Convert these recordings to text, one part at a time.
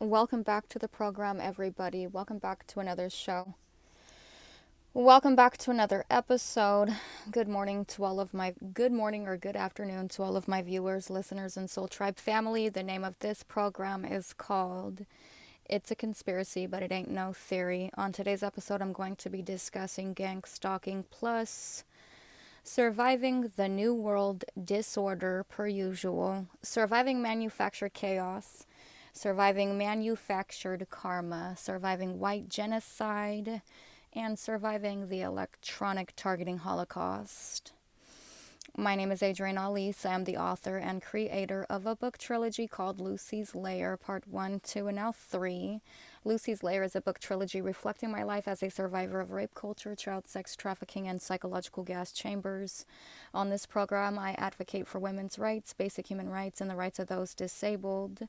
Welcome back to the program, everybody. Welcome back to another show. Welcome back to another episode. Good morning or good afternoon to all of my viewers, listeners, and Soul Tribe family. The name of this program is called It's a Conspiracy, but It Ain't No Theory. On today's episode, I'm going to be discussing gang stalking plus surviving the New World disorder per usual, surviving manufactured chaos, surviving manufactured karma, surviving white genocide, and surviving the electronic targeting holocaust. My name is Adrienne Alese. I am the author and creator of a book trilogy called Lucy's Lair, Part 1, 2, and now 3. Lucy's Lair is a book trilogy reflecting my life as a survivor of rape culture, child sex trafficking, and psychological gas chambers. On this program, I advocate for women's rights, basic human rights, and the rights of those disabled.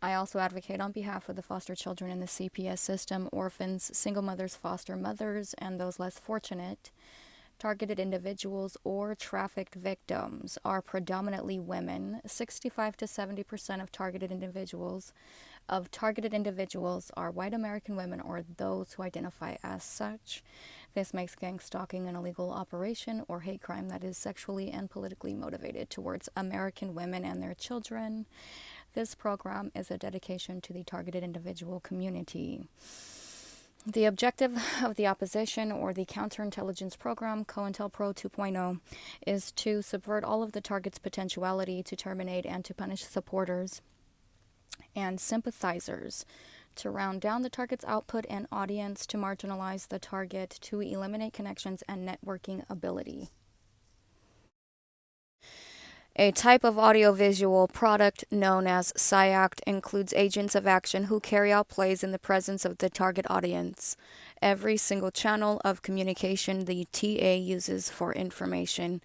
I also advocate on behalf of the foster children in the CPS system, orphans, single mothers, foster mothers, and those less fortunate. Targeted individuals or trafficked victims are predominantly women. 65 to 70% of targeted individuals are white American women or those who identify as such. This makes gang stalking an illegal operation or hate crime that is sexually and politically motivated towards American women and their children. This program is a dedication to the targeted individual community. The objective of the opposition or the counterintelligence program, COINTELPRO 2.0, is to subvert all of the target's potentiality to terminate and to punish supporters and sympathizers, to round down the target's output and audience, to marginalize the target, to eliminate connections and networking ability. A type of audiovisual product known as PsyAct includes agents of action who carry out plays in the presence of the target audience. Every single channel of communication the TA uses for information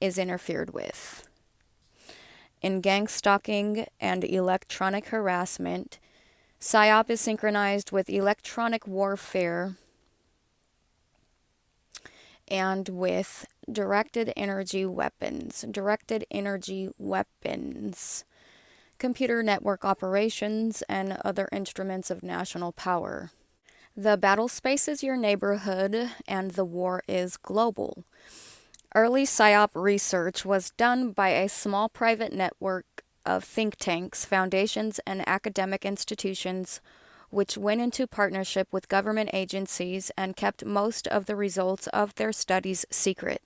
is interfered with. In gang stalking and electronic harassment, PSYOP is synchronized with electronic warfare and with directed energy weapons, computer network operations, and other instruments of national power. The battle space is your neighborhood, and the war is global. Early PSYOP research was done by a small private network of think tanks, foundations, and academic institutions which went into partnership with government agencies and kept most of the results of their studies secret.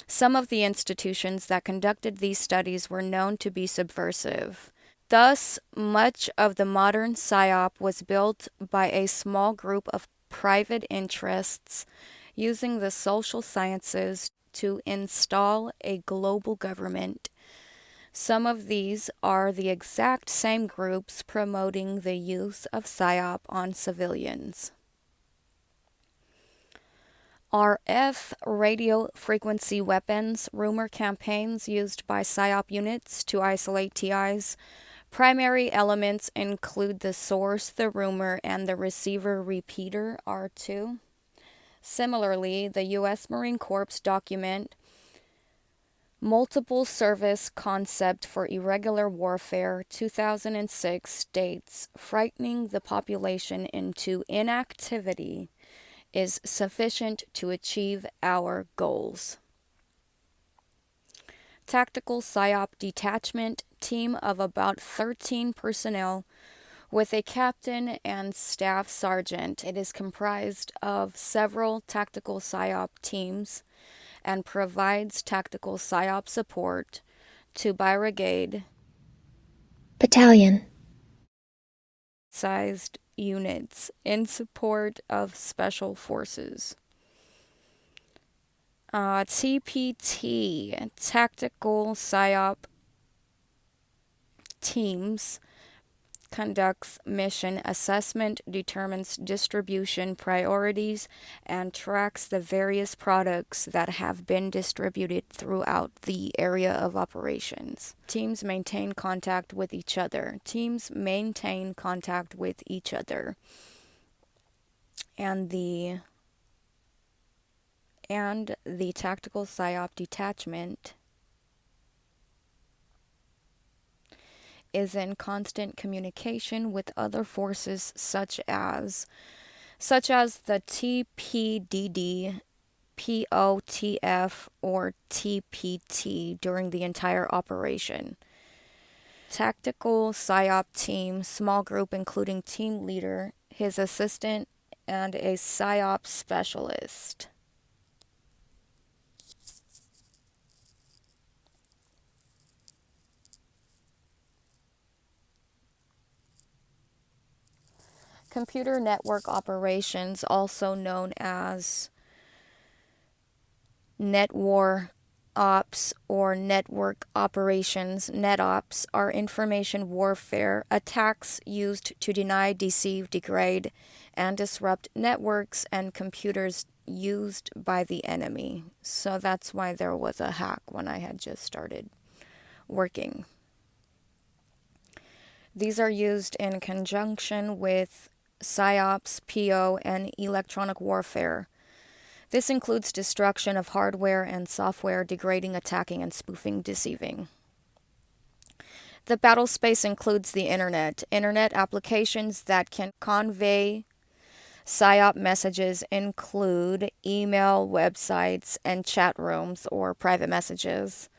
Some of the institutions that conducted these studies were known to be subversive. Thus, much of the modern PSYOP was built by a small group of private interests using the social sciences to install a global government. Some of these are the exact same groups promoting the use of PSYOP on civilians. RF radio frequency weapons, rumor campaigns used by PSYOP units to isolate TIs. Primary elements include the source, the rumor, and the receiver repeater, R2. Similarly, the U.S. Marine Corps document Multiple Service Concept for Irregular Warfare 2006 states, frightening the population into inactivity is sufficient to achieve our goals. Tactical PSYOP detachment team of about 13 personnel with a captain and staff sergeant. It is comprised of several tactical PSYOP teams and provides tactical PSYOP support to brigade battalion sized units in support of special forces. TPT, tactical PSYOP teams, conducts mission assessment, determines distribution priorities, and tracks the various products that have been distributed throughout the area of operations. Teams maintain contact with each other. And the tactical PSYOP detachment is in constant communication with other forces such as the TPDD, POTF, or TPT during the entire operation. Tactical PSYOP team, small group including team leader, his assistant, and a PSYOP specialist. Computer network operations, also known as net war ops or network operations, NetOps, are information warfare attacks used to deny, deceive, degrade, and disrupt networks and computers used by the enemy. So that's why there was a hack when I had just started working. These are used in conjunction with PSYOPs, PO, and electronic warfare. This includes destruction of hardware and software, degrading, attacking, and spoofing, deceiving. The battle space includes the internet. Internet applications that can convey PSYOP messages include email, websites, and chat rooms or private messages.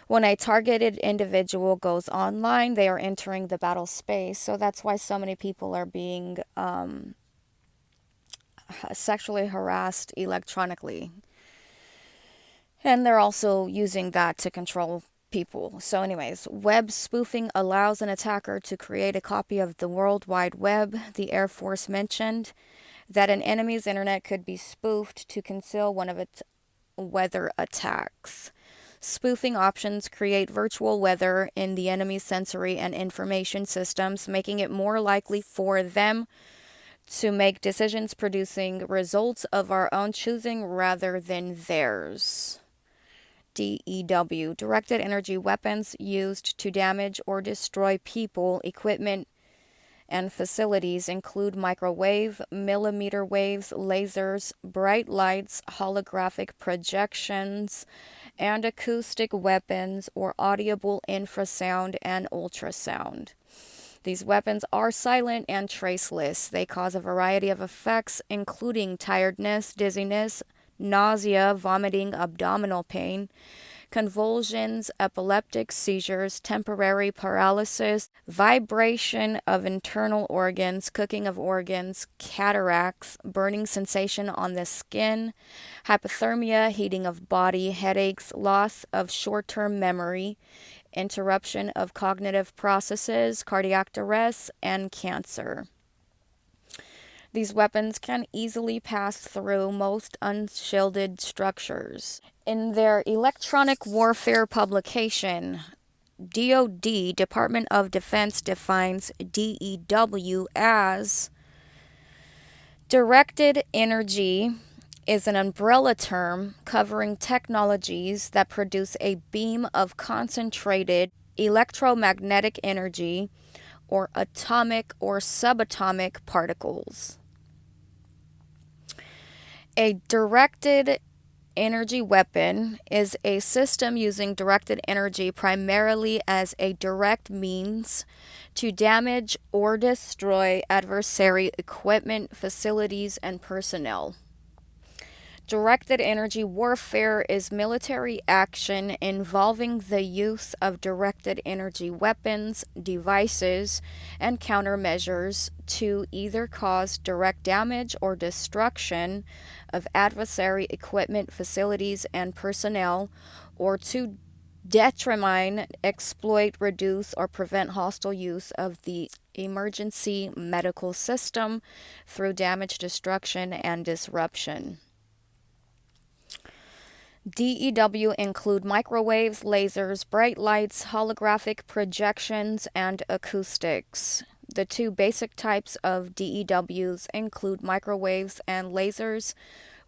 When a targeted individual goes online, they are entering the battle space. So that's why so many people are being sexually harassed electronically. And they're also using that to control people. So anyways, web spoofing allows an attacker to create a copy of the World Wide Web. The Air Force mentioned that an enemy's internet could be spoofed to conceal one of its weather attacks. Spoofing options create virtual weather in the enemy's sensory and information systems, making it more likely for them to make decisions producing results of our own choosing rather than theirs. DEW, directed energy weapons used to damage or destroy people, equipment, and facilities include microwave, millimeter waves, lasers, bright lights, holographic projections, and acoustic weapons or audible infrasound and ultrasound. These weapons are silent and traceless. They cause a variety of effects, including tiredness, dizziness, nausea, vomiting, abdominal pain, convulsions, epileptic seizures, temporary paralysis, vibration of internal organs, cooking of organs, cataracts, burning sensation on the skin, hypothermia, heating of body, headaches, loss of short-term memory, interruption of cognitive processes, cardiac arrest, and cancer. These weapons can easily pass through most unshielded structures. In their electronic warfare publication, DoD, Department of Defense, defines DEW as directed energy is an umbrella term covering technologies that produce a beam of concentrated electromagnetic energy or atomic or subatomic particles. A directed energy weapon is a system using directed energy primarily as a direct means to damage or destroy adversary equipment, facilities, and personnel. Directed energy warfare is military action involving the use of directed energy weapons, devices, and countermeasures to either cause direct damage or destruction of adversary equipment, facilities, and personnel, or to determine, exploit, reduce, or prevent hostile use of the emergency medical system through damage, destruction, and disruption. DEW include microwaves, lasers, bright lights, holographic projections, and acoustics. The two basic types of DEWs include microwaves and lasers.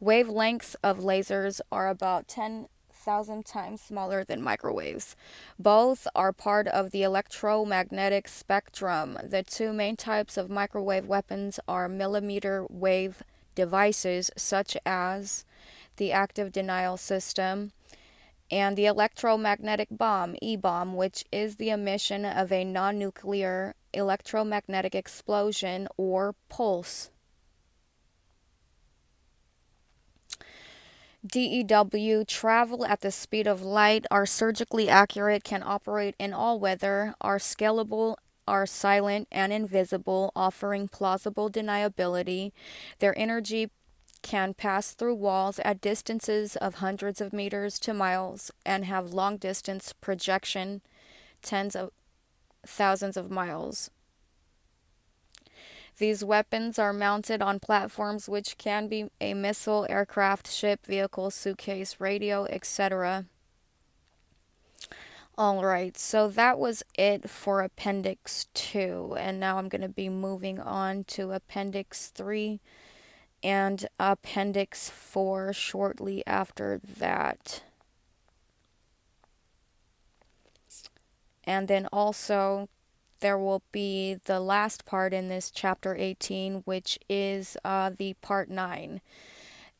Wavelengths of lasers are about 10,000 times smaller than microwaves. Both are part of the electromagnetic spectrum. The two main types of microwave weapons are millimeter wave devices such as the active denial system and the electromagnetic bomb, E-bomb, which is the emission of a non-nuclear electromagnetic explosion or pulse. DEW, travel at the speed of light, are surgically accurate, can operate in all weather, are scalable, are silent and invisible, offering plausible deniability. Their energy can pass through walls at distances of hundreds of meters to miles and have long distance projection, tens of thousands of miles. These weapons are mounted on platforms which can be a missile, aircraft, ship, vehicle, suitcase, radio, etc. Alright, so that was it for Appendix 2, and now I'm going to be moving on to Appendix 3 and Appendix 4 shortly after that. And then also there will be the last part in this chapter 18, which is the part 9.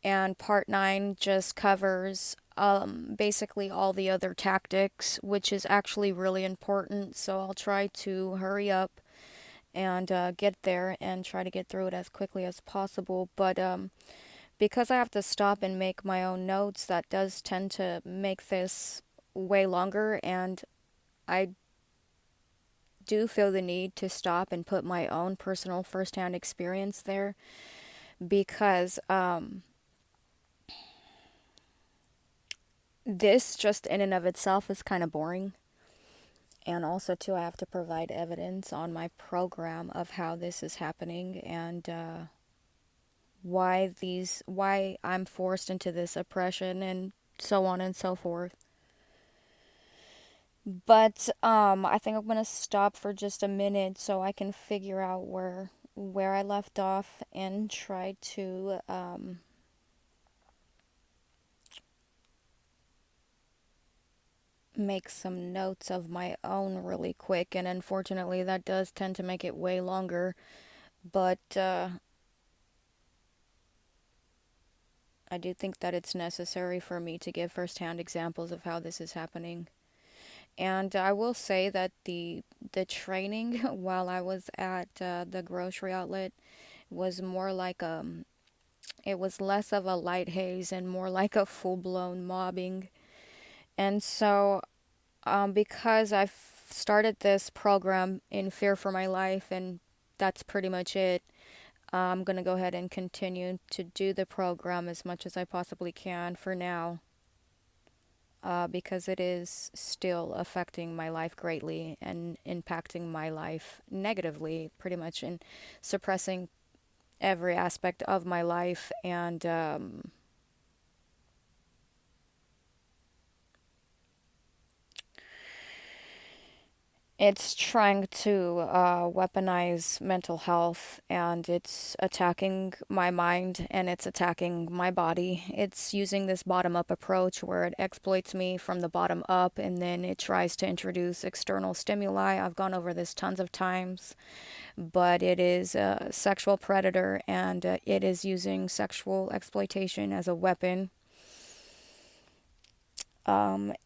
And part 9 just covers basically all the other tactics, which is actually really important. So I'll try to hurry up and get there and try to get through it as quickly as possible. But because I have to stop and make my own notes, that does tend to make this way longer, and I do feel the need to stop and put my own personal firsthand experience there, because this just in and of itself is kind of boring. And also too, I have to provide evidence on my program of how this is happening, and why I'm forced into this oppression, and so on and so forth. But I think I'm gonna stop for just a minute so I can figure out where I left off and try to make some notes of my own really quick. And unfortunately, that does tend to make it way longer. But I do think that it's necessary for me to give firsthand examples of how this is happening. And I will say that the training while I was at the grocery outlet was more like it was less of a light haze and more like a full-blown mobbing. And so because I've started this program in fear for my life, and that's pretty much it, I'm going to go ahead and continue to do the program as much as I possibly can for now, because it is still affecting my life greatly and impacting my life negatively, pretty much, and suppressing every aspect of my life. And it's trying to weaponize mental health, and it's attacking my mind, and it's attacking my body. It's using this bottom-up approach where it exploits me from the bottom up, and then it tries to introduce external stimuli. I've gone over this tons of times, but it is a sexual predator, and it is using sexual exploitation as a weapon.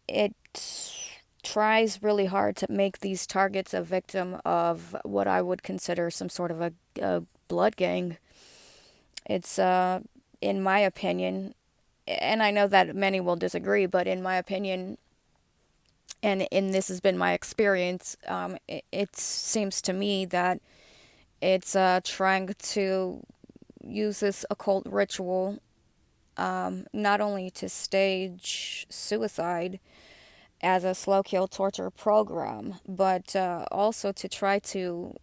It tries really hard to make these targets a victim of what I would consider some sort of a blood gang. It's, in my opinion, and I know that many will disagree, but in my opinion, and this has been my experience, it seems to me that it's trying to use this occult ritual not only to stage suicide as a slow kill torture program, but also to try to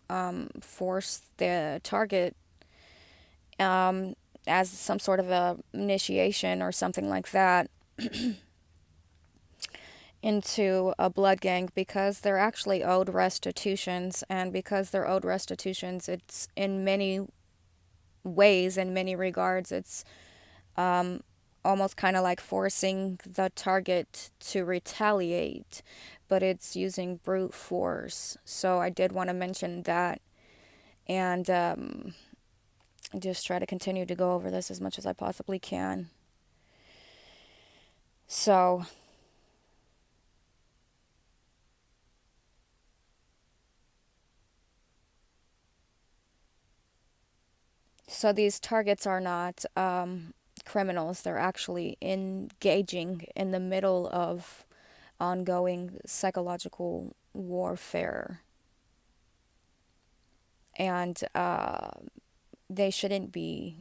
force the target as some sort of a initiation or something like that into a blood gang, because they're actually owed restitutions, and because they're owed restitutions, it's in many ways, in many regards, it's almost kind of like forcing the target to retaliate, but it's using brute force. So I did want to mention that, and just try to continue to go over this as much as I possibly can. So So these targets are not criminals. They're actually engaging in the middle of ongoing psychological warfare. And they shouldn't be,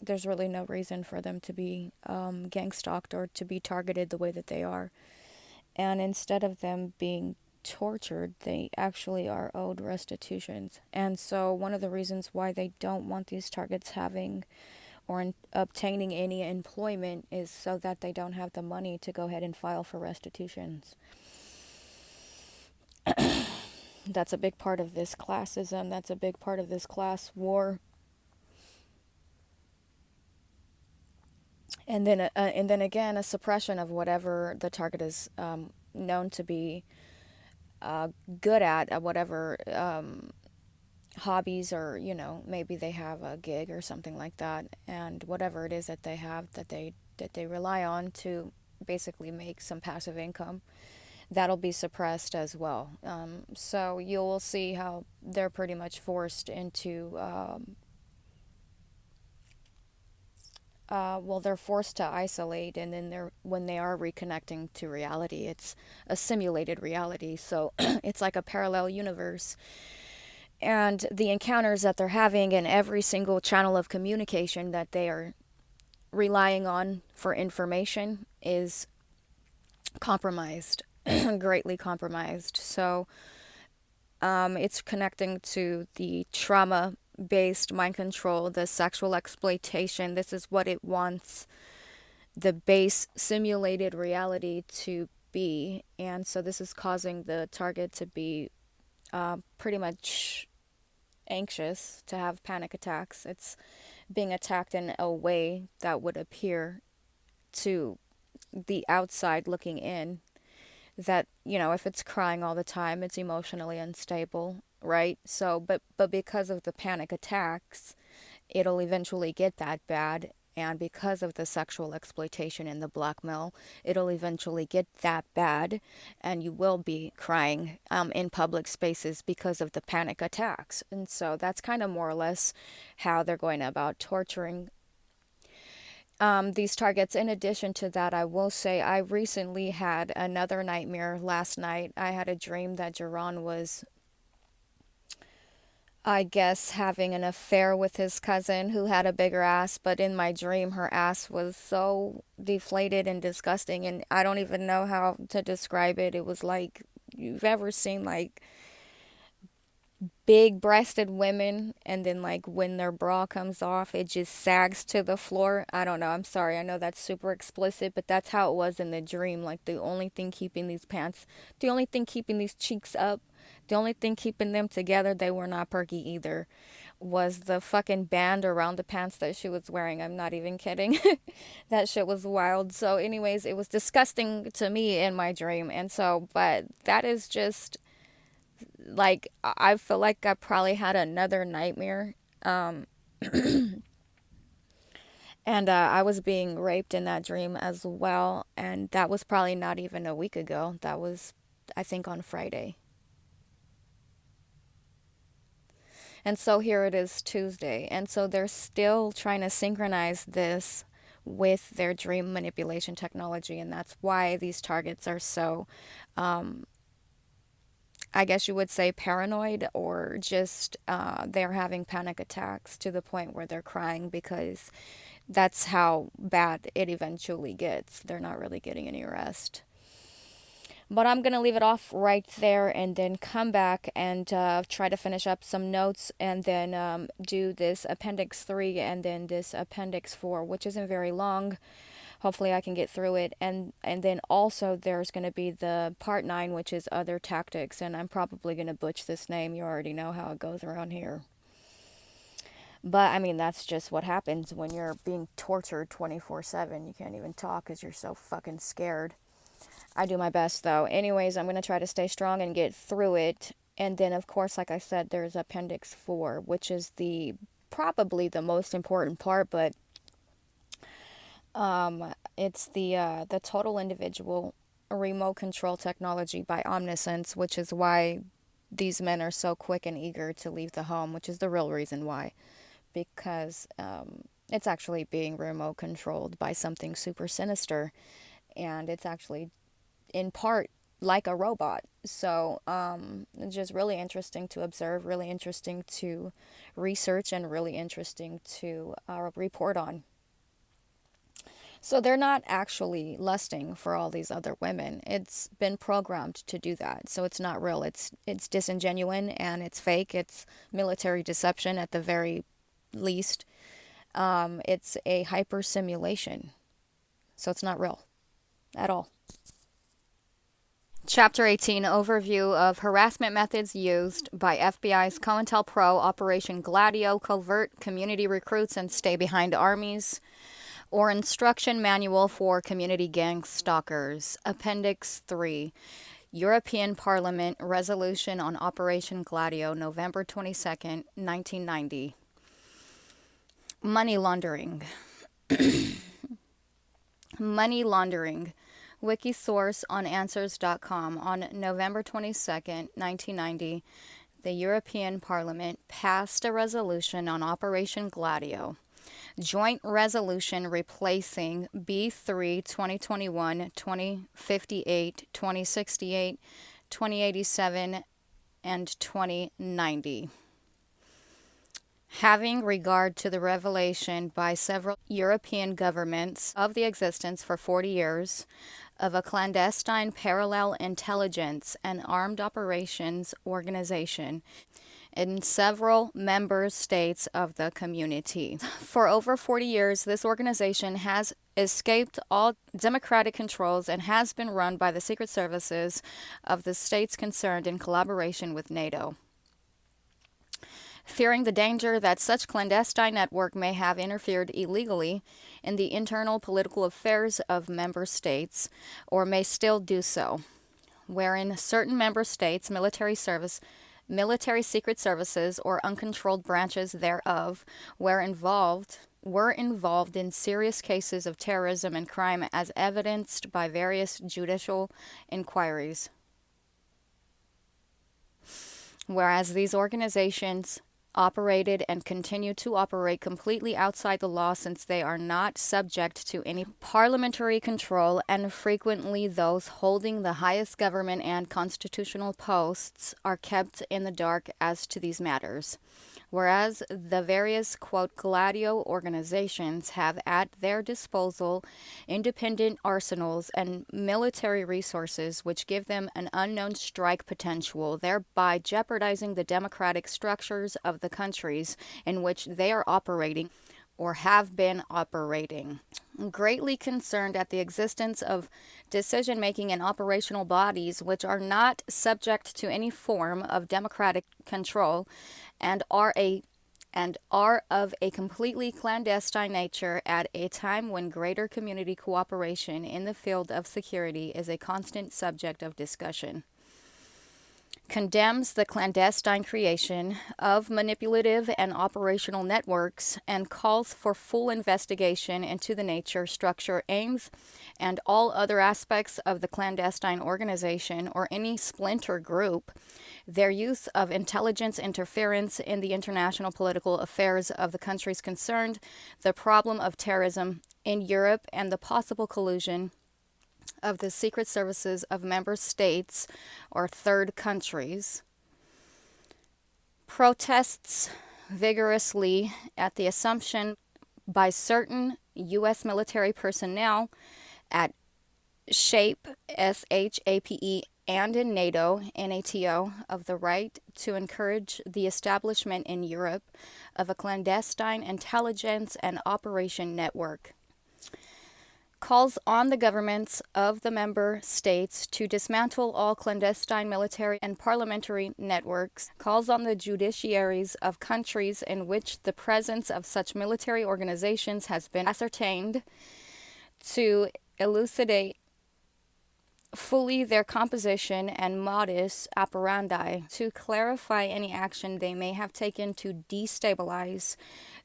there's really no reason for them to be gang stalked or to be targeted the way that they are. And instead of them being tortured, they actually are owed restitutions. And so one of the reasons why they don't want these targets having or obtaining any employment is so that they don't have the money to go ahead and file for restitutions. That's a big part of this classism. That's a big part of this class war. And then again, a suppression of whatever the target is known to be good at whatever hobbies, or maybe they have a gig or something like that, and whatever it is that they have that they rely on to basically make some passive income, that'll be suppressed as well. So you'll see how they're pretty much forced into well, they're forced to isolate, and then when they are reconnecting to reality, it's a simulated reality. So it's like a parallel universe. And the encounters that they're having in every single channel of communication that they are relying on for information is compromised, greatly compromised. So it's connecting to the trauma based mind control, the sexual exploitation. This is what it wants the base simulated reality to be. And so this is causing the target to be pretty much anxious, to have panic attacks. It's being attacked in a way that would appear to the outside looking in that, if it's crying all the time, it's emotionally unstable, right? So, but because of the panic attacks, it'll eventually get that bad. And because of the sexual exploitation and the blackmail, it'll eventually get that bad. And you will be crying in public spaces because of the panic attacks. And so that's kind of more or less how they're going about torturing these targets. In addition to that, I will say I recently had another nightmare last night. I had a dream that Jerron was, I guess, having an affair with his cousin who had a bigger ass, but in my dream, her ass was so deflated and disgusting, and I don't even know how to describe it. It was like, you've ever seen like big breasted women, and then like when their bra comes off, it just sags to the floor. I don't know. I'm sorry. I know that's super explicit, but that's how it was in the dream. Like the only thing keeping these pants, the only thing keeping these cheeks up, the only thing keeping them together, they were not perky either, was the fucking band around the pants that she was wearing. I'm not even kidding. That shit was wild. So anyways, it was disgusting to me in my dream. And so, but that is just like, I feel like I probably had another nightmare. And I was being raped in that dream as well. And that was probably not even a week ago. That was, I think, on Friday. And so here it is Tuesday. And so they're still trying to synchronize this with their dream manipulation technology. And that's why these targets are so, I guess you would say, paranoid, or just they're having panic attacks to the point where they're crying, because that's how bad it eventually gets. They're not really getting any rest. But I'm going to leave it off right there and then come back and try to finish up some notes, and then do this Appendix 3 and then this Appendix 4, which isn't very long. Hopefully I can get through it. And then also there's going to be the Part 9, which is Other Tactics. And I'm probably going to butch this name. You already know how it goes around here. But I mean, that's just what happens when you're being tortured 24/7. You can't even talk because you're so fucking scared. I do my best though. Anyways, I'm going to try to stay strong and get through it. And then, of course, like I said, there's Appendix 4, which is probably the most important part, but it's the total individual remote control technology by Omniscience, which is why these men are so quick and eager to leave the home, which is the real reason why. Because it's actually being remote controlled by something super sinister, and it's actually in part like a robot. So it's just really interesting to observe, really interesting to research, and really interesting to report on. So they're not actually lusting for all these other women. It's been programmed to do that. So it's not real. It's disingenuine, and it's fake. It's military deception at the very least. It's a hyper simulation. So it's not real at all. Chapter 18, Overview of Harassment Methods Used by FBI's COINTELPRO Operation Gladio Covert Community Recruits and Stay Behind Armies, or Instruction Manual for Community Gang Stalkers. Appendix 3, European Parliament Resolution on Operation Gladio, November 22nd, 1990. Money laundering. Money laundering. Wikisource on answers.com. On November 22nd, 1990, the European Parliament passed a resolution on Operation Gladio, joint resolution replacing B3 2021, 2058, 2068, 2087, and 2090. Having regard to the revelation by several European governments of the existence for 40 years of a clandestine parallel intelligence and armed operations organization in several member states of the community. For over 40 years, this organization has escaped all democratic controls and has been run by the secret services of the states concerned in collaboration with NATO. Fearing the danger that such clandestine network may have interfered illegally in the internal political affairs of member states, or may still do so, wherein certain member states' military secret services, or uncontrolled branches thereof were involved in serious cases of terrorism and crime, as evidenced by various judicial inquiries. Whereas these organizations operated and continue to operate completely outside the law, since they are not subject to any parliamentary control, and frequently those holding the highest government and constitutional posts are kept in the dark as to these matters. Whereas the various, quote, Gladio organizations have at their disposal independent arsenals and military resources which give them an unknown strike potential, thereby jeopardizing the democratic structures of the countries in which they are operating or have been operating. Greatly concerned at the existence of decision-making and operational bodies which are not subject to any form of democratic control and are of a completely clandestine nature at a time when greater community cooperation in the field of security is a constant subject of discussion. Condemns the clandestine creation of manipulative and operational networks, and calls for full investigation into the nature, structure, aims, and all other aspects of the clandestine organization or any splinter group, their use of intelligence interference in the international political affairs of the countries concerned, the problem of terrorism in Europe, and the possible collusion of the secret services of member states or third countries. Protests vigorously at the assumption by certain U.S. military personnel at SHAPE, SHAPE, and in NATO, NATO, of the right to encourage the establishment in Europe of a clandestine intelligence and operation network. Calls on the governments of the member states to dismantle all clandestine military and parliamentary networks. Calls on the judiciaries of countries in which the presence of such military organizations has been ascertained to elucidate fully their composition and modus operandi, to clarify any action they may have taken to destabilize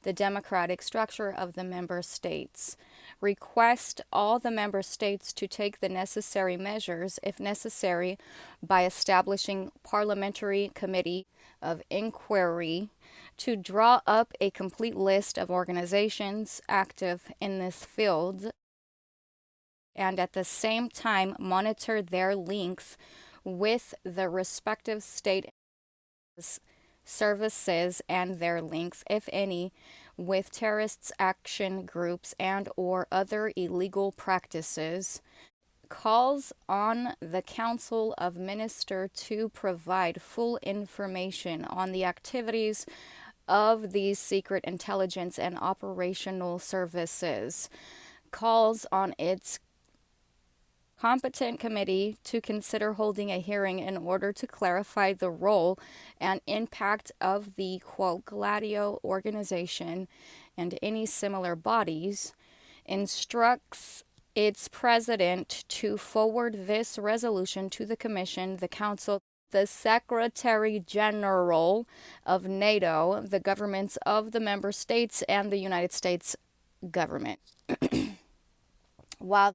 the democratic structure of the member states. Request all the member states to take the necessary measures, if necessary, by establishing parliamentary committee of inquiry to draw up a complete list of organizations active in this field, and at the same time monitor their links with the respective state services and their links, if any, with terrorist action groups and or other illegal practices. Calls on the Council of Ministers to provide full information on the activities of these secret intelligence and operational services. Calls on its competent committee to consider holding a hearing in order to clarify the role and impact of the, quote, Gladio organization and any similar bodies. Instructs its president to forward this resolution to the Commission, the Council, the Secretary General of NATO, the governments of the member states, and the United States government. While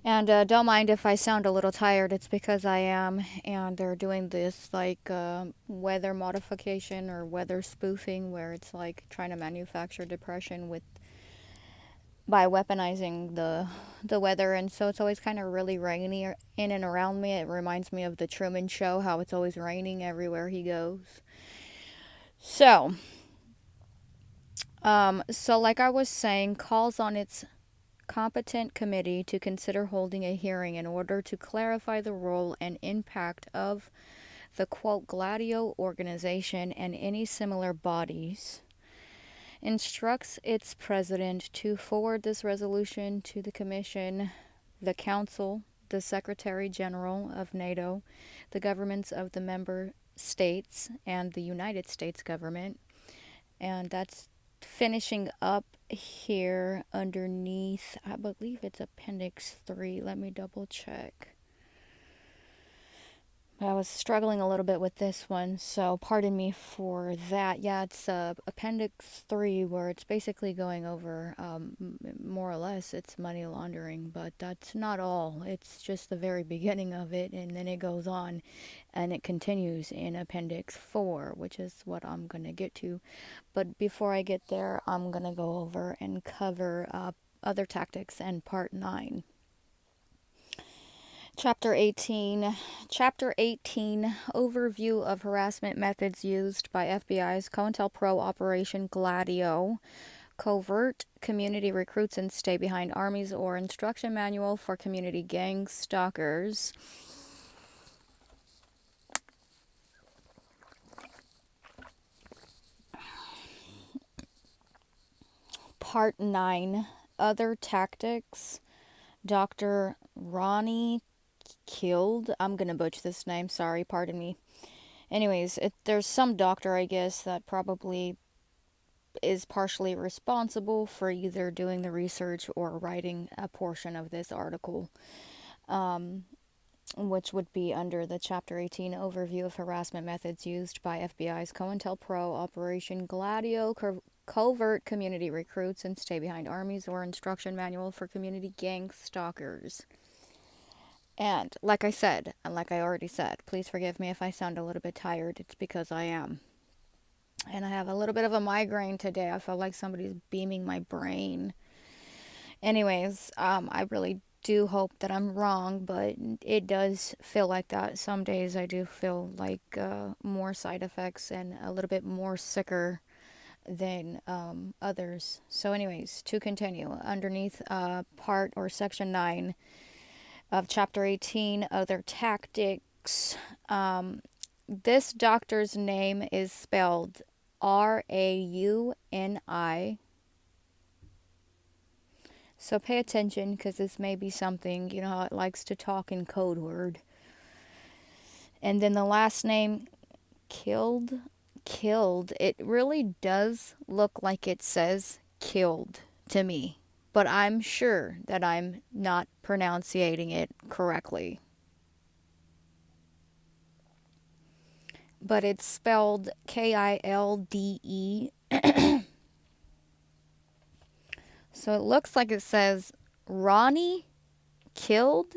And don't mind if I sound a little tired. It's because I am. And they're doing this like weather modification or weather spoofing, where it's like trying to manufacture depression with by weaponizing the weather. And so it's always kind of really rainy in and around me. It reminds me of the Truman Show, how it's always raining everywhere he goes. So like I was saying, calls on its competent committee to consider holding a hearing in order to clarify the role and impact of the quote Gladio organization and any similar bodies. Instructs its president to forward this resolution to the commission, the council, the secretary general of NATO, the governments of the member states, and the United States government. And that's finishing up here underneath, I believe it's Appendix 3. Let me double check. I was struggling a little bit with this one, so pardon me for that. Yeah, it's Appendix 3, where it's basically going over, more or less, it's money laundering, but that's not all. It's just the very beginning of it, and then it goes on, and it continues in Appendix 4, which is what I'm going to get to. But before I get there, I'm going to go over and cover other tactics and Part 9. Chapter 18. Chapter 18, Overview of Harassment Methods Used by FBI's COINTELPRO Operation Gladio, Covert Community Recruits and Stay Behind Armies, or Instruction Manual for Community Gang Stalkers. Part 9, Other Tactics. Dr. Ronnie Killed. I'm gonna butcher this name, sorry, pardon me. Anyways, there's some doctor, I guess, that probably is partially responsible for either doing the research or writing a portion of this article, which would be under the Chapter 18 Overview of Harassment Methods Used by FBI's COINTELPRO Operation Gladio, Covert Community Recruits and Stay Behind Armies, or Instruction Manual for Community Gang Stalkers. And like I said, and like I already said, please forgive me if I sound a little bit tired. It's because I am. And I have a little bit of a migraine today. I feel like somebody's beaming my brain. Anyways, I really do hope that I'm wrong, but it does feel like that. Some days I do feel like more side effects and a little bit more sicker than others. So anyways, to continue, underneath part or section 9 of chapter 18, Other Tactics, this doctor's name is spelled Rauni. So pay attention, because this may be something, you know how it likes to talk in code word. And then the last name, Killed. It really does look like it says killed to me, but I'm sure that I'm not pronouncing it correctly. But it's spelled Kilde. So it looks like it says Ronnie Killed,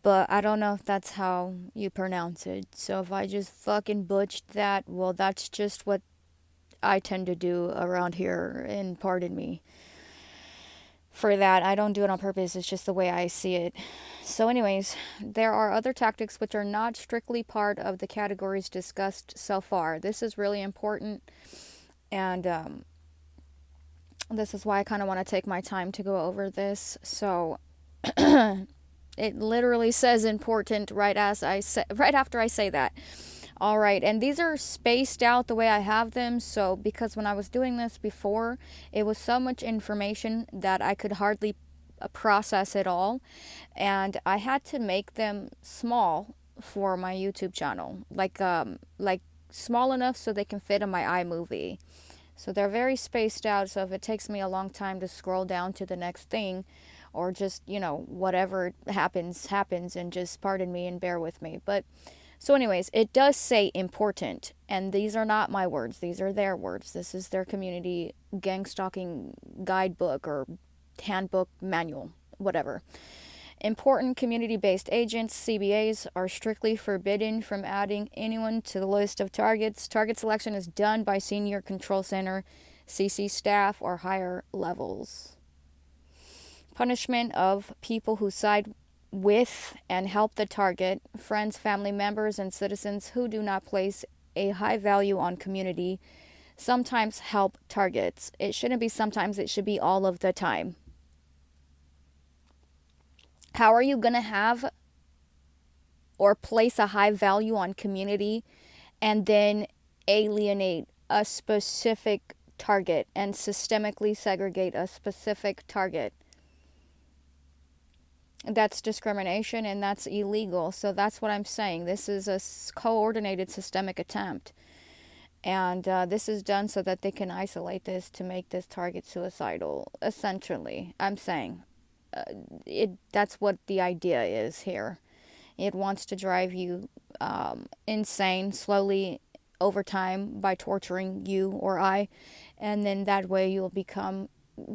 but I don't know if that's how you pronounce it. So if I just fucking butchered that, well, that's just what I tend to do around here, and pardon me for that. I don't do it on purpose. It's just the way I see it. So anyways, there are other tactics which are not strictly part of the categories discussed so far. This is really important, and this is why I kind of want to take my time to go over this. So it literally says important right after I say that. All right, and these are spaced out the way I have them, so because when I was doing this before, it was so much information that I could hardly process it all, and I had to make them small for my YouTube channel, like small enough so they can fit in my iMovie. So they're very spaced out, so if it takes me a long time to scroll down to the next thing, or just, whatever happens, and just pardon me and bear with me. But so anyways, it does say important, and these are not my words. These are their words. This is their community gang stalking guidebook or handbook manual. whatever. Important community-based agents, CBAs, are strictly forbidden from adding anyone to the list of targets. Target selection is done by Senior Control Center, CC staff, or higher levels. Punishment of people who side with and help the target, friends, family members, and citizens who do not place a high value on community, sometimes help targets. It shouldn't be sometimes, it should be all of the time. How are you going to have or place a high value on community and then alienate a specific target and systemically segregate a specific target? That's discrimination and that's illegal. So that's what I'm saying. This is a coordinated systemic attempt. And this is done so that they can isolate this to make this target suicidal, essentially. I'm saying that's what the idea is here. It wants to drive you insane slowly over time by torturing you or I. And then that way you'll become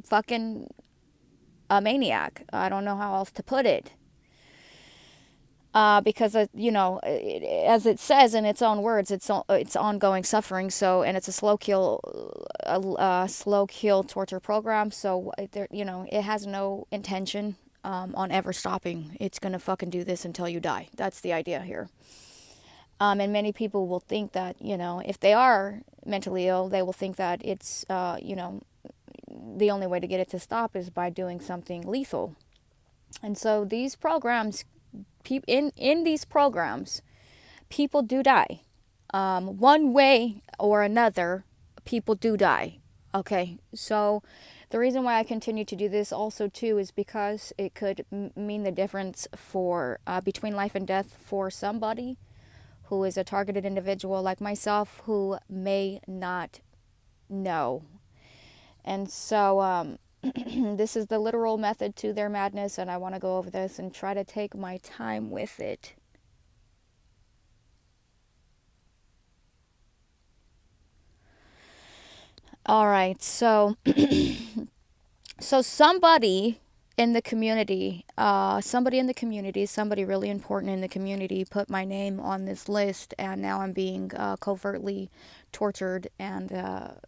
fucking a maniac. I don't know how else to put it. Because, as it says in its own words, it's ongoing suffering. So, and it's a slow kill torture program. So, it has no intention on ever stopping. It's gonna fucking do this until you die. That's the idea here. And many people will think that, if they are mentally ill, they will think that it's, the only way to get it to stop is by doing something lethal. And so these programs, in these programs, people do die. One way or another, people do die. Okay, so the reason why I continue to do this also too is because it could mean the difference for between life and death for somebody who is a targeted individual like myself who may not know. And so this is the literal method to their madness, and I want to go over this and try to take my time with it. All right, so somebody in the community, somebody really important in the community put my name on this list, and now I'm being covertly tortured and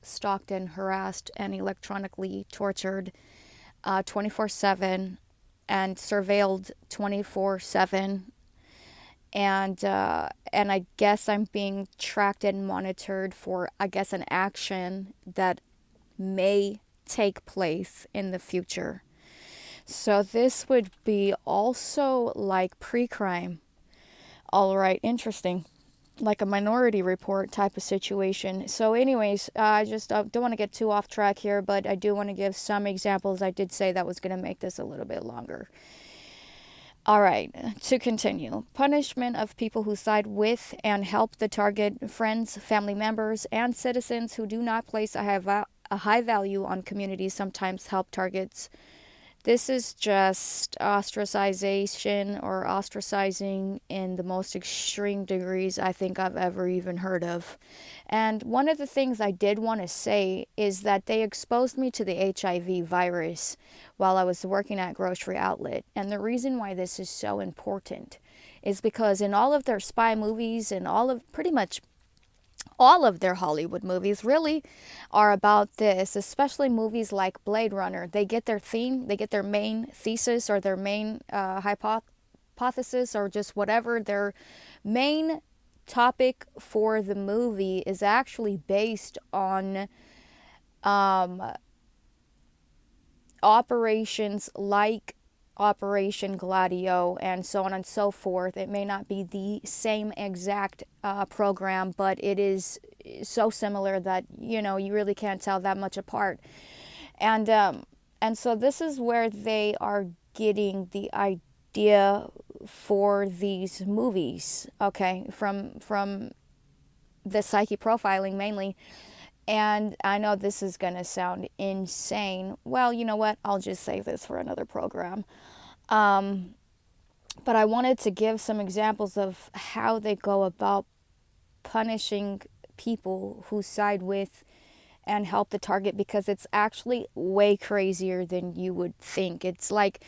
stalked and harassed and electronically tortured 24/7 and surveilled 24/7. And I guess I'm being tracked and monitored for, I guess, an action that may take place in the future. So this would be also like pre-crime. All right, interesting. Like a Minority Report type of situation. So anyways, I just don't want to get too off track here, but I do want to give some examples. I did say that was going to make this a little bit longer. All right, to continue. Punishment of people who side with and help the target, friends, family members, and citizens who do not place a high value on communities, sometimes help targets. This is just ostracization or ostracizing in the most extreme degrees I think I've ever even heard of. And one of the things I did want to say is that they exposed me to the HIV virus while I was working at Grocery Outlet. And the reason why this is so important is because in all of their spy movies and pretty much all of their Hollywood movies really are about this, especially movies like Blade Runner. They get their theme, they get their main thesis or their main hypothesis or just whatever. Their main topic for the movie is actually based on operations like Operation Gladio and so on and so forth. It may not be the same exact program, but it is so similar that you really can't tell that much apart. And so this is where they are getting the idea for these movies, okay, from the psyche profiling mainly. And I know this is going to sound insane. Well, you know what? I'll just save this for another program. But I wanted to give some examples of how they go about punishing people who side with and help the target, because it's actually way crazier than you would think. It's like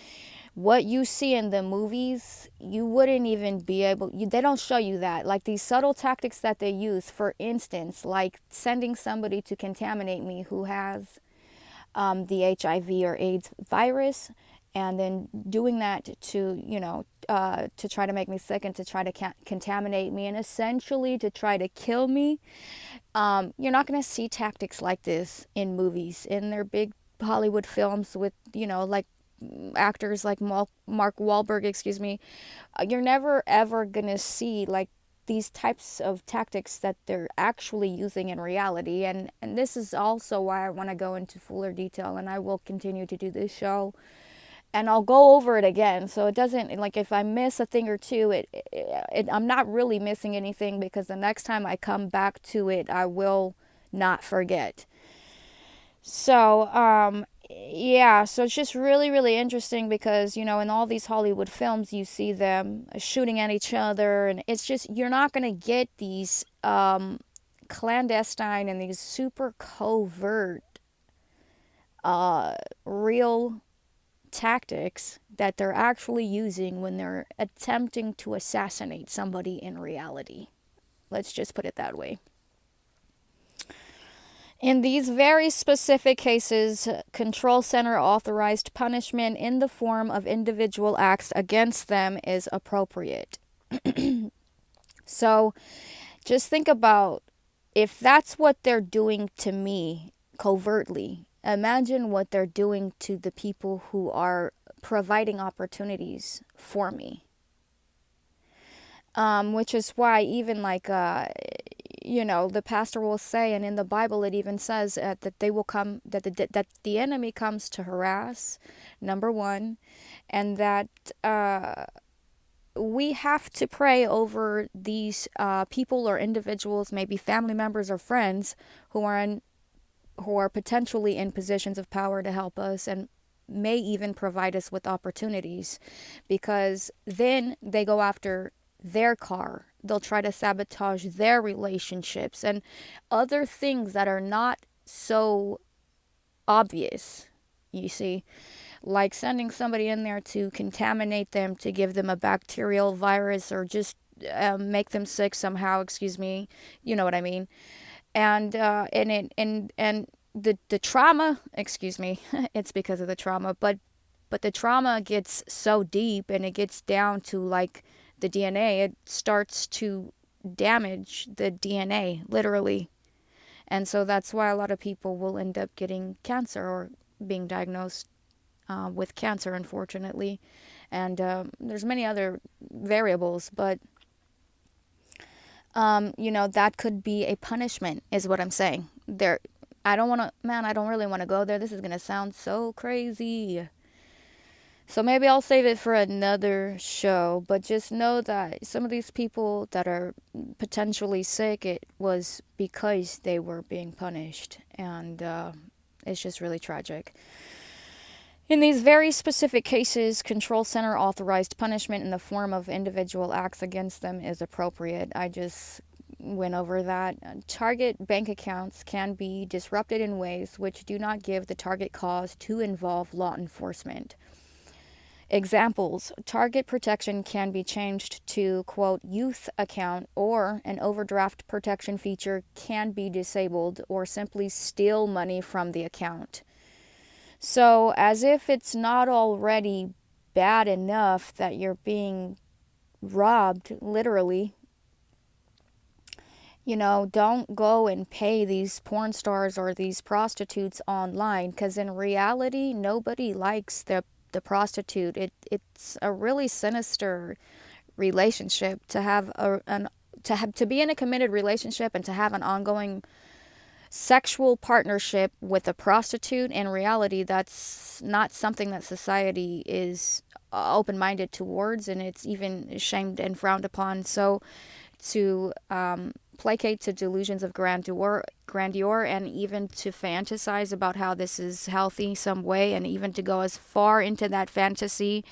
what you see in the movies, you wouldn't even be able, they don't show you that. Like these subtle tactics that they use, for instance, like sending somebody to contaminate me who has the HIV or AIDS virus, and then doing that to, to try to make me sick and to try to contaminate me and essentially to try to kill me. You're not going to see tactics like this in movies, in their big Hollywood films with, like actors like Mark Wahlberg, excuse me. You're never ever going to see like these types of tactics that they're actually using in reality. And this is also why I want to go into fuller detail, and I will continue to do this show. And I'll go over it again, so it doesn't, like, if I miss a thing or two, I'm not really missing anything, because the next time I come back to it, I will not forget. So, yeah, so it's just really, really interesting because, in all these Hollywood films, you see them shooting at each other, and it's just, you're not going to get these clandestine and these super covert, real tactics that they're actually using when they're attempting to assassinate somebody in reality. Let's just put it that way. In these very specific cases, control center authorized punishment in the form of individual acts against them is appropriate. So just think about, if that's what they're doing to me covertly, imagine what they're doing to the people who are providing opportunities for me. Which is why even like, the pastor will say, and in the Bible it even says that they will come, that the enemy comes to harass, number one, and that we have to pray over these people or individuals, maybe family members or friends, who are potentially in positions of power to help us and may even provide us with opportunities, because then they go after their car. They'll try to sabotage their relationships and other things that are not so obvious, you see, like sending somebody in there to contaminate them, to give them a bacterial virus, or just make them sick somehow, excuse me, you know what I mean. And the trauma, excuse me, it's because of the trauma, but the trauma gets so deep, and it gets down to like the DNA. It starts to damage the DNA, literally. And so that's why a lot of people will end up getting cancer or being diagnosed with cancer, unfortunately. And there's many other variables, but that could be a punishment, is what I'm saying. I don't really want to go there. This is going to sound so crazy. So maybe I'll save it for another show, but just know that some of these people that are potentially sick, it was because they were being punished, and it's just really tragic. In these very specific cases, control center authorized punishment in the form of individual acts against them is appropriate. I just went over that. Target bank accounts can be disrupted in ways which do not give the target cause to involve law enforcement. Examples: target protection can be changed to, quote, youth account, or an overdraft protection feature can be disabled, or simply steal money from the account. So, as if it's not already bad enough that you're being robbed, literally, don't go and pay these porn stars or these prostitutes online, because in reality, nobody likes the prostitute. It's a really sinister relationship to have to be in a committed relationship and to have an ongoing sexual partnership with a prostitute. In reality, that's not something that society is open-minded towards, and it's even shamed and frowned upon. So to placate to delusions of grandeur, and even to fantasize about how this is healthy some way, and even to go as far into that fantasy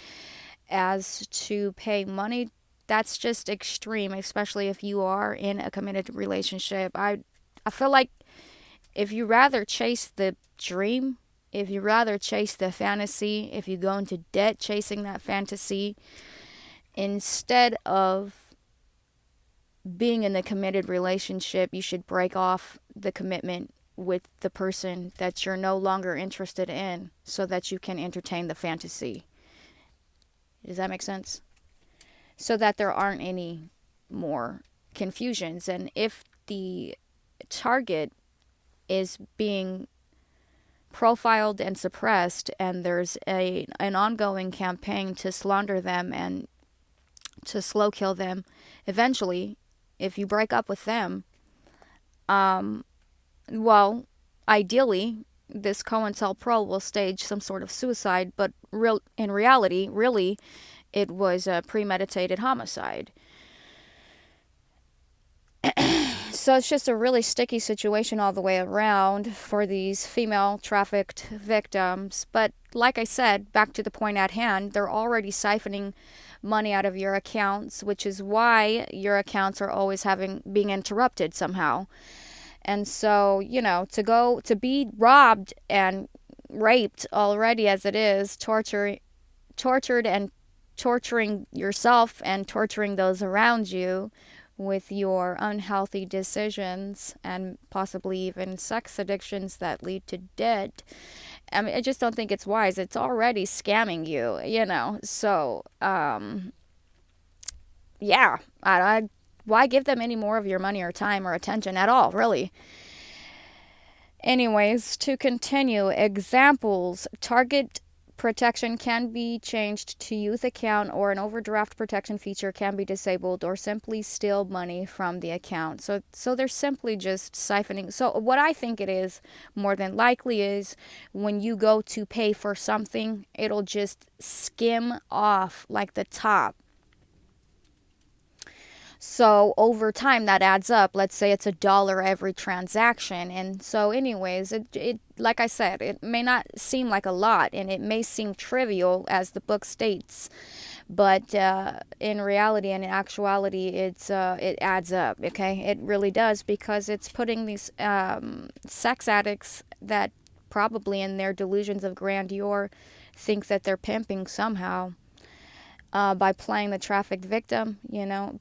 as to pay money, that's just extreme, especially if you are in a committed relationship. I feel like If you rather chase the dream, if you rather chase the fantasy, if you go into debt chasing that fantasy, instead of being in the committed relationship, you should break off the commitment with the person that you're no longer interested in so that you can entertain the fantasy. Does that make sense? So that there aren't any more confusions. And if the target is being profiled and suppressed, and there's an ongoing campaign to slander them and to slow kill them, eventually, if you break up with them, well, ideally, this COINTELPRO will stage some sort of suicide, but in reality, really, it was a premeditated homicide. So it's just a really sticky situation all the way around for these female trafficked victims. But like I said, back to the point at hand, they're already siphoning money out of your accounts, which is why your accounts are always being interrupted somehow. And so, to be robbed and raped already as it is, tortured and torturing yourself and torturing those around you with your unhealthy decisions and possibly even sex addictions that lead to debt. I mean, I just don't think it's wise. It's already scamming you, So, yeah, why give them any more of your money or time or attention at all, really? Anyways, to continue, examples: target protection can be changed to youth account, or an overdraft protection feature can be disabled, or simply steal money from the account. So they're simply just siphoning. So what I think it is more than likely is when you go to pay for something, it'll just skim off like the top. So over time that adds up. Let's say it's $1 every transaction. And so anyways, it like I said, it may not seem like a lot, and it may seem trivial as the book states, but in reality and in actuality, it adds up. Okay, it really does, because it's putting these sex addicts that probably in their delusions of grandeur think that they're pimping somehow. By playing the trafficked victim,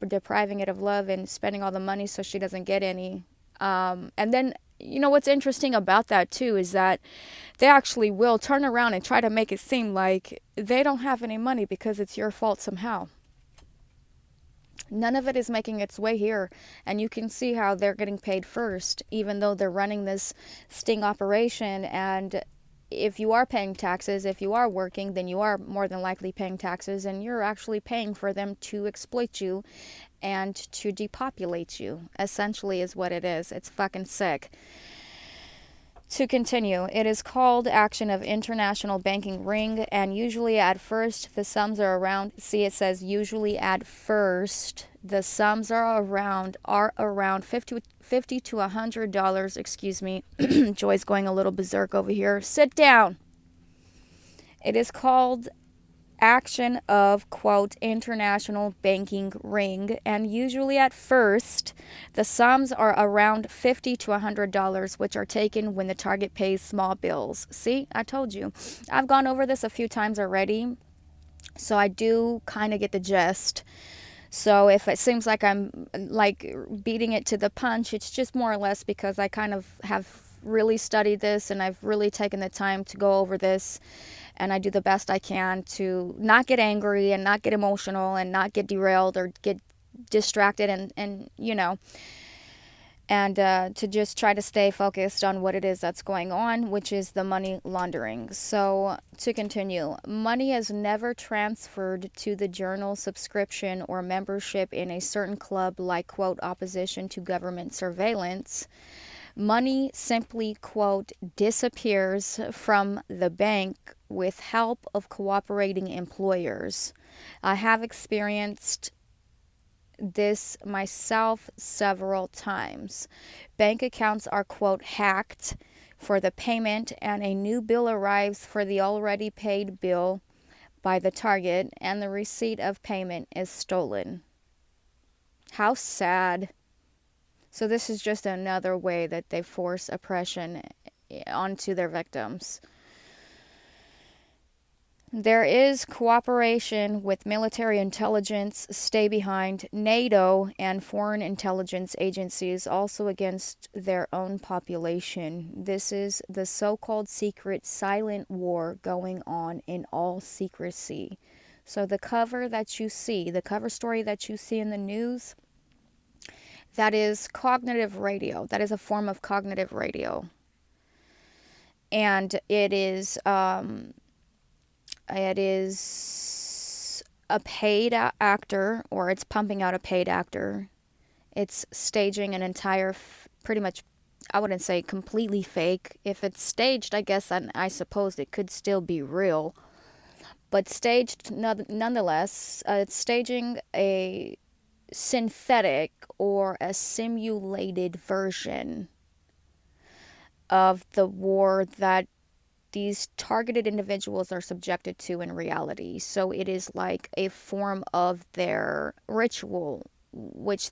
depriving it of love and spending all the money so she doesn't get any. And then, what's interesting about that too is that they actually will turn around and try to make it seem like they don't have any money because it's your fault somehow. None of it is making its way here, and you can see how they're getting paid first, even though they're running this sting operation. And if you are paying taxes, if you are working, then you are more than likely paying taxes, and you're actually paying for them to exploit you and to depopulate you, essentially is what it is. It's fucking sick. To continue, it is called action of international banking ring, and usually at first the sums are around, see, it says usually at first the sums are around 50 to $100. Excuse me. Joy's going a little berserk over here. Sit down. It is called action of, quote, international banking ring, and usually at first the sums are around $50 to $100, which are taken when the target pays small bills. See, I told you. I've gone over this a few times already, so I do kind of get the gist. So if it seems like I'm like beating it to the punch, it's just more or less because I kind of have really studied this, and I've really taken the time to go over this, and I do the best I can to not get angry and not get emotional and not get derailed or get distracted and to just try to stay focused on what it is that's going on, which is the money laundering. So to continue, money is never transferred to the journal subscription or membership in a certain club like, quote, opposition to government surveillance. Money simply, quote, disappears from the bank with help of cooperating employers. I have experienced this myself several times. Bank accounts are, quote, hacked for the payment, and a new bill arrives for the already paid bill by the target, and the receipt of payment is stolen. How sad. So this is just another way that they force oppression onto their victims. There is cooperation with military intelligence, stay behind, NATO, and foreign intelligence agencies also against their own population. This is the so-called secret silent war going on in all secrecy. So the cover that you see, the cover story that you see in the news, that is cognitive radio. That is a form of cognitive radio. And it is a paid actor, or it's pumping out a paid actor. It's staging an entire, pretty much, I wouldn't say completely fake. If it's staged, I guess I suppose it could still be real. But staged nonetheless, it's staging a synthetic or a simulated version of the war that these targeted individuals are subjected to in reality. So it is like a form of their ritual, which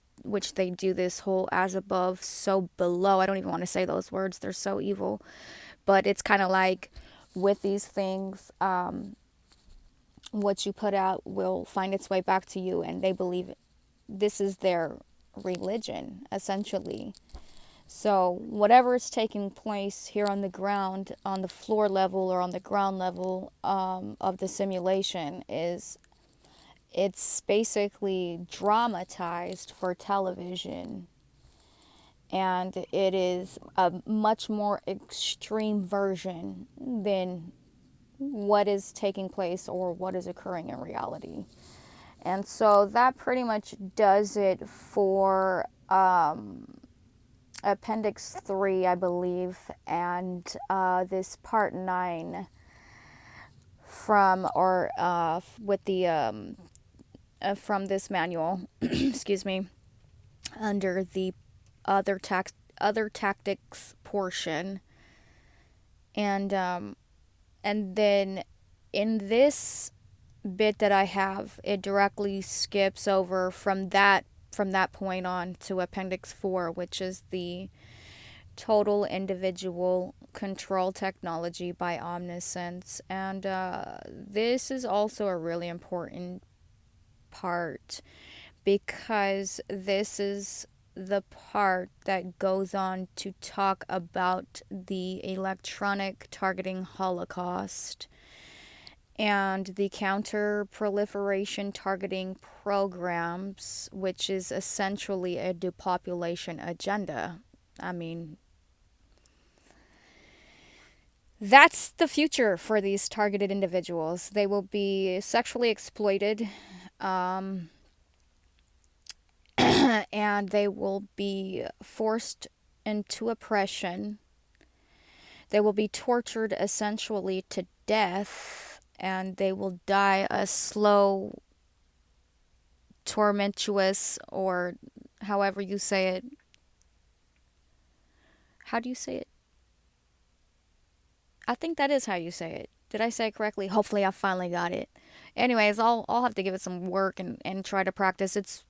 they do this whole as above, so below. I don't even want to say those words. They're so evil. But it's kind of like with these things, what you put out will find its way back to you, and they believe it. This is their religion, essentially. So whatever is taking place here on the ground, on the floor level or on the ground level of the simulation, it's basically dramatized for television. And it is a much more extreme version than what is taking place or what is occurring in reality. And so that pretty much does it for Appendix 3, I believe, and this Part 9 from, or with the, from this manual, excuse me, under the other tactics portion. And then in this bit that I have, it directly skips over from that point on to Appendix 4, which is the Total Individual Control Technology by Omniscience. And this is also a really important part, because this is the part that goes on to talk about the electronic targeting holocaust and the counter-proliferation targeting programs, which is essentially a depopulation agenda. I mean, that's the future for these targeted individuals. They will be sexually exploited, and they will be forced into oppression. They will be tortured essentially to death, and they will die a slow, tormentuous, or however you say it. How do you say it? I think that is how you say it. Did I say it correctly? Hopefully I finally got it. Anyways, I'll have to give it some work and try to practice. It's,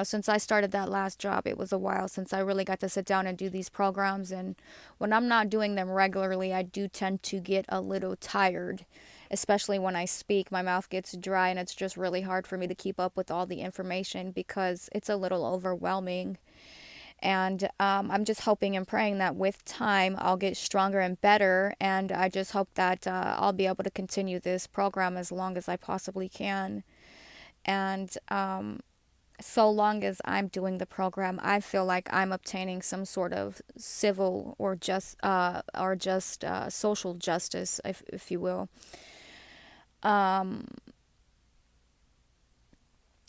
since I started that last job, it was a while since I really got to sit down and do these programs. And when I'm not doing them regularly, I do tend to get a little tired, especially when I speak. My mouth gets dry, and it's just really hard for me to keep up with all the information because it's a little overwhelming. And I'm just hoping and praying that with time I'll get stronger and better. And I just hope that I'll be able to continue this program as long as I possibly can. And so long as I'm doing the program, I feel like I'm obtaining some sort of civil or just social justice, if you will.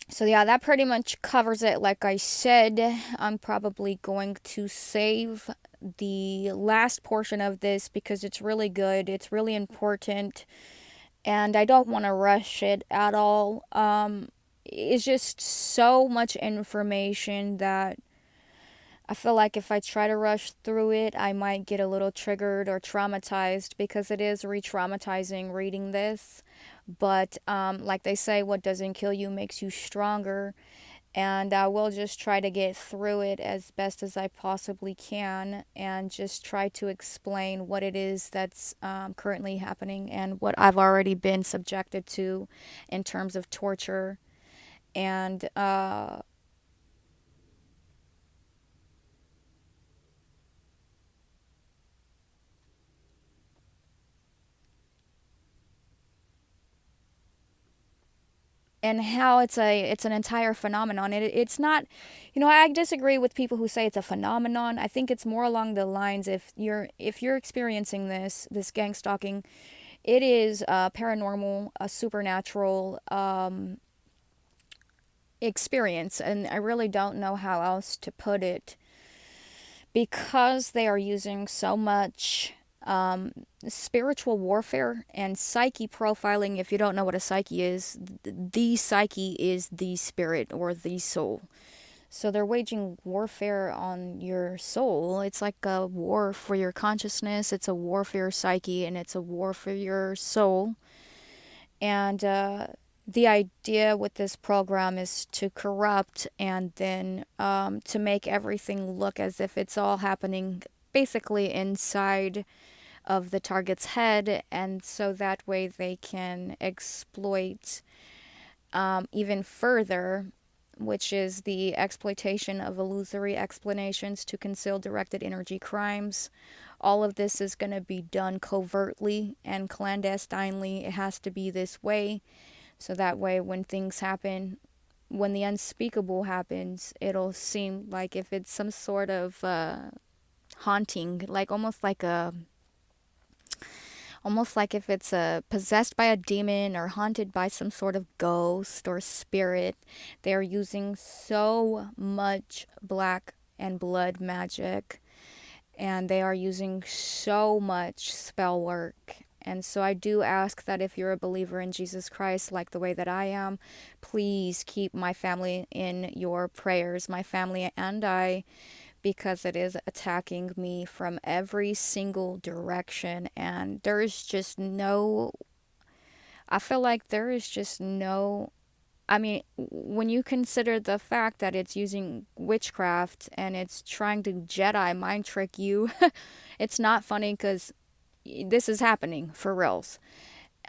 So yeah, that pretty much covers it. Like I said, I'm probably going to save the last portion of this because it's really good. It's really important. And I don't want to rush it at all. It's just so much information that I feel like if I try to rush through it, I might get a little triggered or traumatized, because it is re-traumatizing reading this. But like they say, what doesn't kill you makes you stronger. And I will just try to get through it as best as I possibly can and just try to explain what it is that's currently happening and what I've already been subjected to in terms of torture and how it's an entire phenomenon. It's not, I disagree with people who say it's a phenomenon. I think it's more along the lines, if you're experiencing this gang stalking, it is paranormal, a supernatural experience, and I really don't know how else to put it, because they are using so much spiritual warfare and psyche profiling. If you don't know what a psyche is, the psyche is the spirit or the soul. So they're waging warfare on your soul. It's like a war for your consciousness, it's a war for your psyche, and it's a war for your soul. And the idea with this program is to corrupt and then to make everything look as if it's all happening basically inside of the target's head, and so that way they can exploit even further, which is the exploitation of illusory explanations to conceal directed energy crimes. All of this is going to be done covertly and clandestinely. It has to be this way, so that way when things happen, when the unspeakable happens, it'll seem like if it's some sort of haunting, like almost like if it's possessed by a demon or haunted by some sort of ghost or spirit. They're using so much black and blood magic, and they are using so much spell work. And so I do ask that if you're a believer in Jesus Christ, like the way that I am, please keep my family in your prayers, my family and I, because it is attacking me from every single direction. And there is just no, I feel like there is just no, I mean, when you consider the fact that it's using witchcraft and it's trying to Jedi mind trick you, it's not funny because this is happening for reals.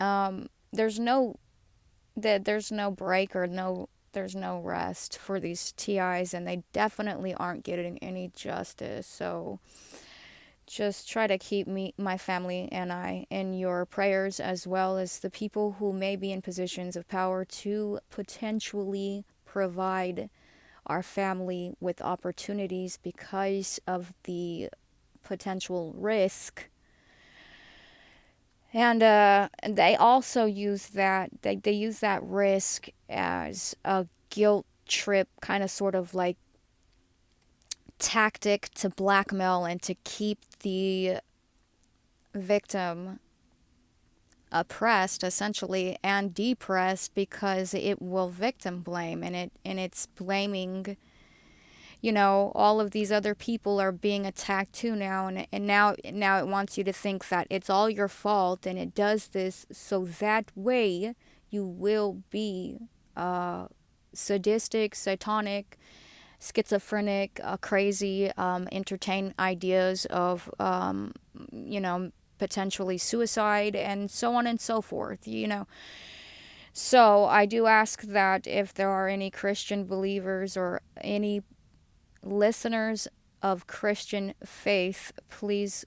There's no there's no break or there's no rest for these TIs, and they definitely aren't getting any justice. So just try to keep my family and I in your prayers, as well as the people who may be in positions of power to potentially provide our family with opportunities because of the potential risk. And they also use they use that risk as a guilt trip, kind of sort of like tactic to blackmail and to keep the victim oppressed essentially and depressed, because it will victim blame, and it's blaming, all of these other people are being attacked too now, and now it wants you to think that it's all your fault, and it does this so that way you will be sadistic, satanic, schizophrenic, crazy, entertain ideas of, potentially suicide, and so on and so forth. So I do ask that if there are any Christian believers or any listeners of Christian faith, please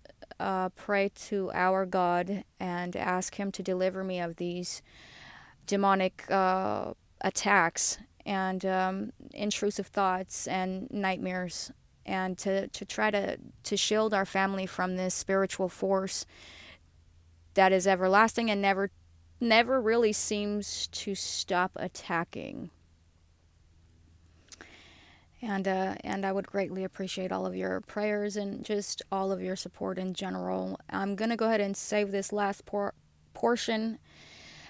pray to our God and ask Him to deliver me of these demonic attacks and intrusive thoughts and nightmares, and to try to shield our family from this spiritual force that is everlasting and never really seems to stop attacking. And I would greatly appreciate all of your prayers and just all of your support in general. I'm going to go ahead and save this last portion.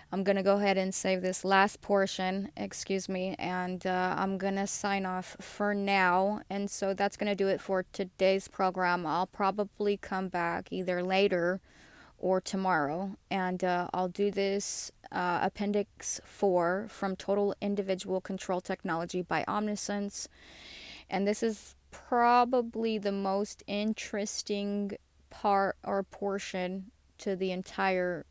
I'm going to go ahead and save this last portion, and I'm going to sign off for now. And so that's going to do it for today's program. I'll probably come back either later or tomorrow. And I'll do this Appendix 4 from Total Individual Control Technology by Omniscience. And this is probably the most interesting part or portion to the entire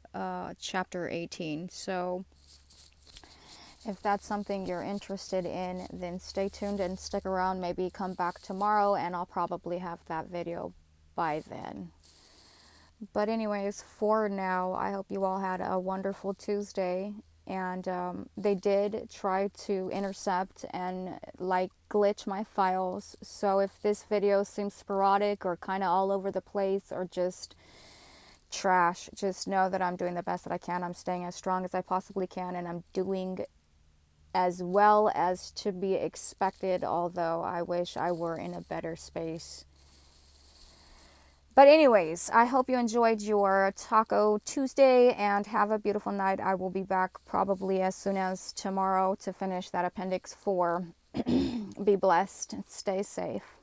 chapter 18. So if that's something you're interested in, then stay tuned and stick around. Maybe come back tomorrow and I'll probably have that video by then. But anyways, for now, I hope you all had a wonderful Tuesday. And they did try to intercept and like glitch my files. So if this video seems sporadic or kind of all over the place or just trash, just know that I'm doing the best that I can. I'm staying as strong as I possibly can, and I'm doing as well as to be expected, although I wish I were in a better space. But anyways, I hope you enjoyed your Taco Tuesday and have a beautiful night. I will be back probably as soon as tomorrow to finish that Appendix 4. Be blessed and stay safe.